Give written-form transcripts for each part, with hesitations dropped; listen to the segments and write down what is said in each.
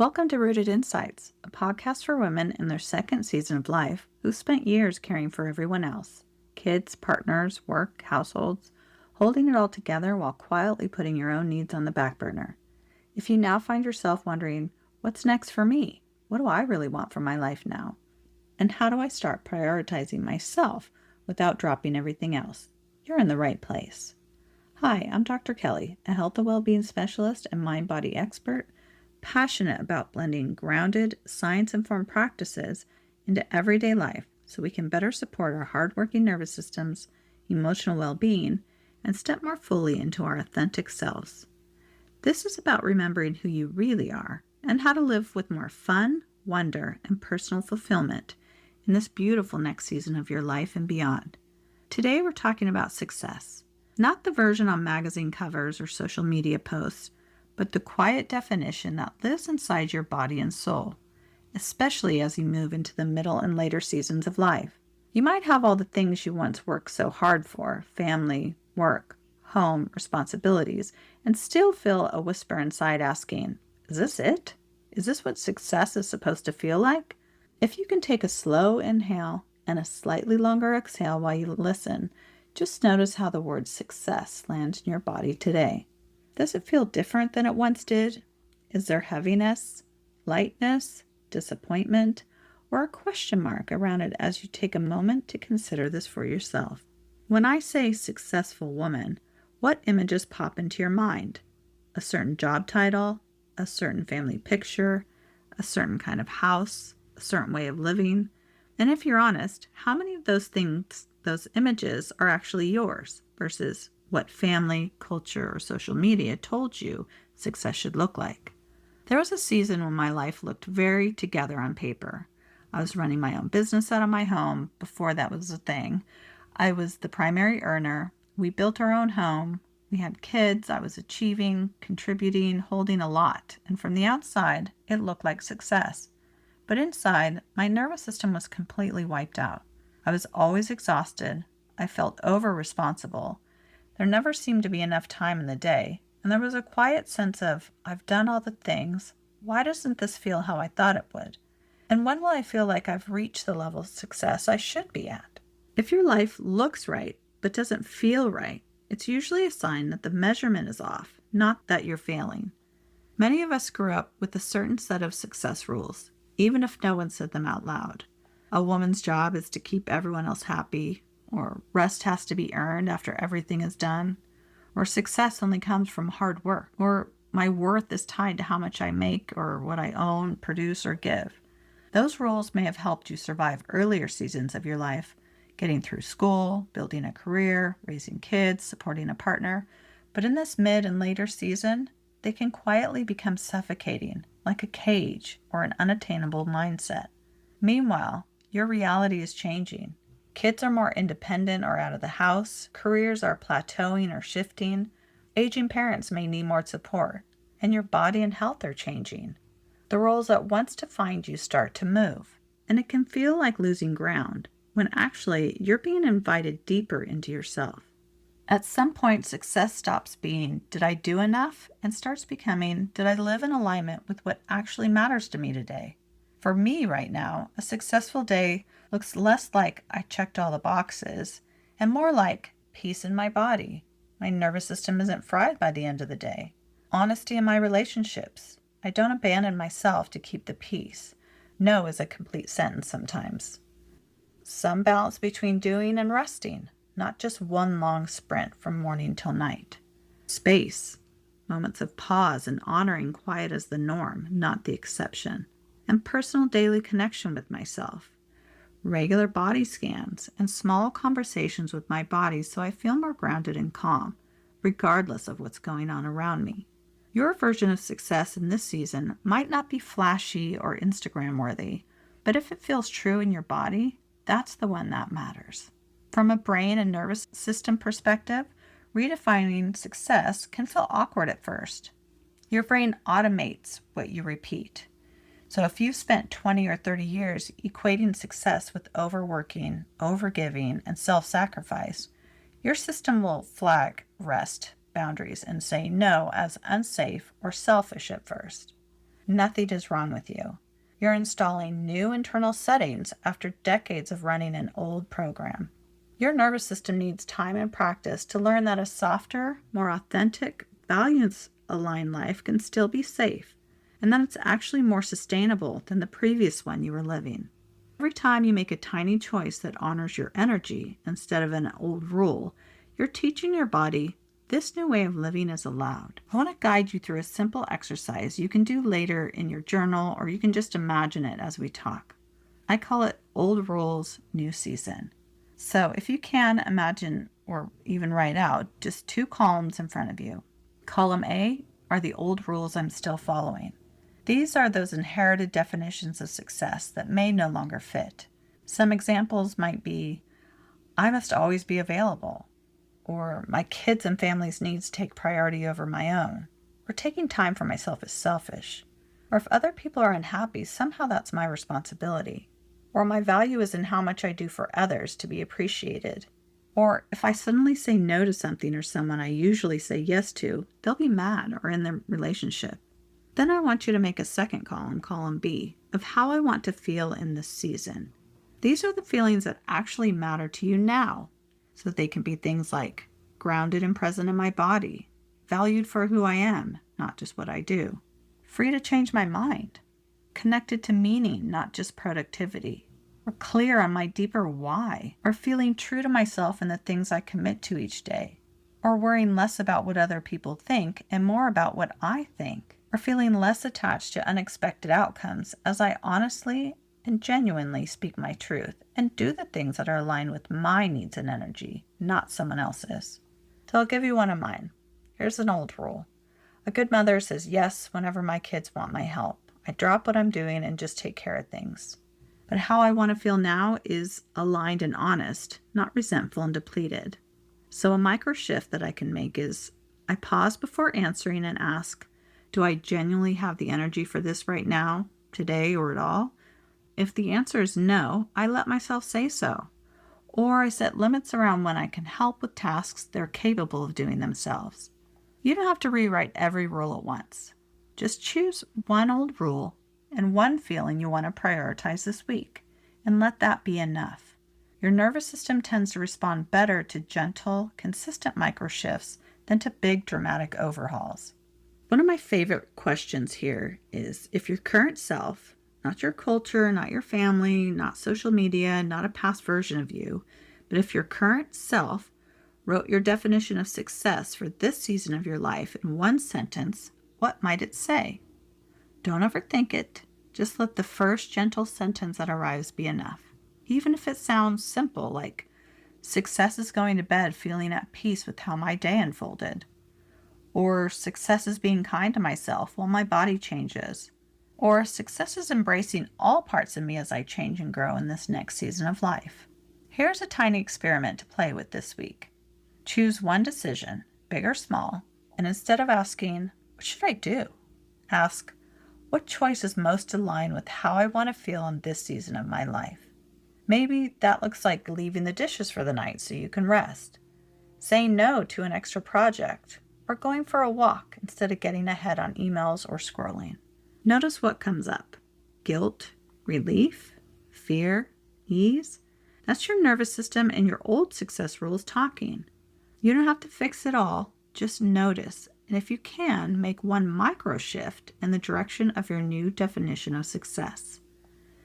Welcome to Rooted Insights, a podcast for women in their second season of life who spent years caring for everyone else, kids, partners, work, households, holding it all together while quietly putting your own needs on the back burner. If you now find yourself wondering, what's next for me? What do I really want from my life now? And how do I start prioritizing myself without dropping everything else? You're in the right place. Hi, I'm Dr. Kelley, a health and well-being specialist and mind-body expert, passionate about blending grounded, science-informed practices into everyday life so we can better support our hardworking nervous systems, emotional well-being, and step more fully into our authentic selves. This is about remembering who you really are and how to live with more fun, wonder, and personal fulfillment in this beautiful next season of your life and beyond. Today we're talking about success, not the version on magazine covers or social media posts, but the quiet definition that lives inside your body and soul, especially as you move into the middle and later seasons of life. You might have all the things you once worked so hard for, family, work, home, responsibilities, and still feel a whisper inside asking, is this it? Is this what success is supposed to feel like? If you can take a slow inhale and a slightly longer exhale while you listen, just notice how the word success lands in your body today. Does it feel different than it once did? Is there heaviness, lightness, disappointment, or a question mark around it as you take a moment to consider this for yourself? When I say successful woman, what images pop into your mind? A certain job title, a certain family picture, a certain kind of house, a certain way of living? And if you're honest, how many of those things, those images, are actually yours versus what family, culture, or social media told you success should look like? There was a season when my life looked very together on paper. I was running my own business out of my home before that was a thing. I was the primary earner. We built our own home. We had kids. I was achieving, contributing, holding a lot. And from the outside, it looked like success. But inside, my nervous system was completely wiped out. I was always exhausted. I felt over-responsible. There never seemed to be enough time in the day, and there was a quiet sense of, I've done all the things. Why doesn't this feel how I thought it would? And when will I feel like I've reached the level of success I should be at? If your life looks right, but doesn't feel right, it's usually a sign that the measurement is off, not that you're failing. Many of us grew up with a certain set of success rules, even if no one said them out loud. A woman's job is to keep everyone else happy, or rest has to be earned after everything is done, or success only comes from hard work, or my worth is tied to how much I make or what I own, produce, or give. Those rules may have helped you survive earlier seasons of your life, getting through school, building a career, raising kids, supporting a partner, but in this mid and later season, they can quietly become suffocating, like a cage or an unattainable mindset. Meanwhile, your reality is changing. Kids are more independent or out of the house, careers are plateauing or shifting, aging parents may need more support, and your body and health are changing. The roles that once defined you start to move, and it can feel like losing ground, when actually you're being invited deeper into yourself. At some point, success stops being, did I do enough? And starts becoming, did I live in alignment with what actually matters to me today? For me right now, a successful day looks less like I checked all the boxes and more like peace in my body. My nervous system isn't fried by the end of the day. Honesty in my relationships. I don't abandon myself to keep the peace. No is a complete sentence sometimes. Some balance between doing and resting, not just one long sprint from morning till night. Space. Moments of pause and honoring quiet as the norm, not the exception. And personal daily connection with myself. Regular body scans and small conversations with my body so I feel more grounded and calm, regardless of what's going on around me. Your version of success in this season might not be flashy or Instagram worthy, but if it feels true in your body, that's the one that matters. From a brain and nervous system perspective, redefining success can feel awkward at first. Your brain automates what you repeat. So if you've spent 20 or 30 years equating success with overworking, overgiving, and self-sacrifice, your system will flag rest, boundaries, and say no as unsafe or selfish at first. nothing is wrong with you. You're installing new internal settings after decades of running an old program. Your nervous system needs time and practice to learn that a softer, more authentic, values-aligned life can still be safe, and that it's actually more sustainable than the previous one you were living. Every time you make a tiny choice that honors your energy instead of an old rule, you're teaching your body this new way of living is allowed. I want to guide you through a simple exercise you can do later in your journal, or you can just imagine it as we talk. I call it Old Rules, New Season. So if you can imagine or even write out just 2 columns in front of you. Column A are the old rules I'm still following. These are those inherited definitions of success that may no longer fit. Some examples might be, I must always be available, or my kids' and family's needs take priority over my own, or taking time for myself is selfish, or if other people are unhappy, somehow that's my responsibility, or my value is in how much I do for others to be appreciated, or if I suddenly say no to something or someone I usually say yes to, they'll be mad or in the relationship. Then I want you to make a second column, column B, of how I want to feel in this season. These are the feelings that actually matter to you now, so that they can be things like grounded and present in my body, valued for who I am, not just what I do, free to change my mind, connected to meaning, not just productivity, or clear on my deeper why, or feeling true to myself and the things I commit to each day, or worrying less about what other people think and more about what I think, or feeling less attached to unexpected outcomes as I honestly and genuinely speak my truth and do the things that are aligned with my needs and energy, not someone else's. So I'll give you one of mine. Here's an old rule. A good mother says yes whenever my kids want my help. I drop what I'm doing and just take care of things. But how I want to feel now is aligned and honest, not resentful and depleted. So a micro shift that I can make is I pause before answering and ask, do I genuinely have the energy for this right now, today, or at all? If the answer is no, I let myself say so. Or I set limits around when I can help with tasks they're capable of doing themselves. You don't have to rewrite every rule at once. Just choose one old rule and one feeling you want to prioritize this week, and let that be enough. Your nervous system tends to respond better to gentle, consistent micro shifts than to big, dramatic overhauls. One of my favorite questions here is, if your current self, not your culture, not your family, not social media, not a past version of you, but if your current self wrote your definition of success for this season of your life in one sentence, what might it say? Don't overthink it. Just let the first gentle sentence that arrives be enough. Even if it sounds simple, like, success is going to bed feeling at peace with how my day unfolded. Or success is being kind to myself while my body changes. Or success is embracing all parts of me as I change and grow in this next season of life. Here's a tiny experiment to play with this week. Choose one decision, big or small, and instead of asking, what should I do? Ask, what choice is most aligned with how I want to feel in this season of my life? Maybe that looks like leaving the dishes for the night so you can rest, saying no to an extra project, or going for a walk instead of getting ahead on emails or scrolling. Notice what comes up. Guilt, relief, fear, ease. That's your nervous system and your old success rules talking. You don't have to fix it all, just notice, and if you can, make one micro shift in the direction of your new definition of success.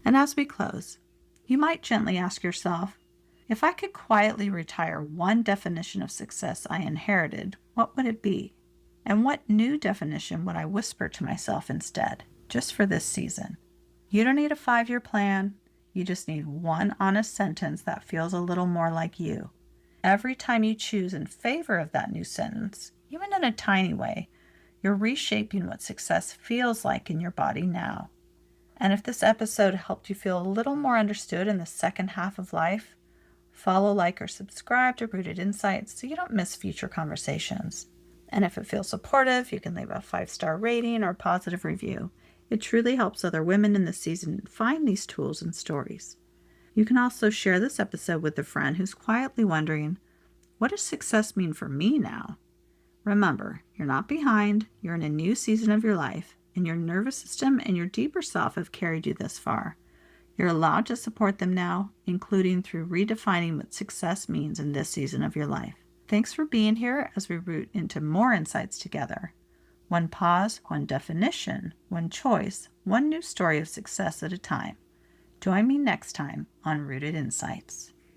And as we close, you might gently ask yourself, if I could quietly retire one definition of success I inherited, what would it be? And what new definition would I whisper to myself instead, just for this season? You don't need a 5-year plan. You just need one honest sentence that feels a little more like you. Every time you choose in favor of that new sentence, even in a tiny way, you're reshaping what success feels like in your body now. And if this episode helped you feel a little more understood in the second half of life, follow, like, or subscribe to Rooted Insights so you don't miss future conversations. And if it feels supportive, you can leave a 5-star rating or positive review. It truly helps other women in this season find these tools and stories. You can also share this episode with a friend who's quietly wondering, what does success mean for me now? Remember, you're not behind, you're in a new season of your life, and your nervous system and your deeper self have carried you this far. You're allowed to support them now, including through redefining what success means in this season of your life. Thanks for being here as we root into more insights together. One pause, one definition, one choice, one new story of success at a time. Join me next time on Rooted Insights.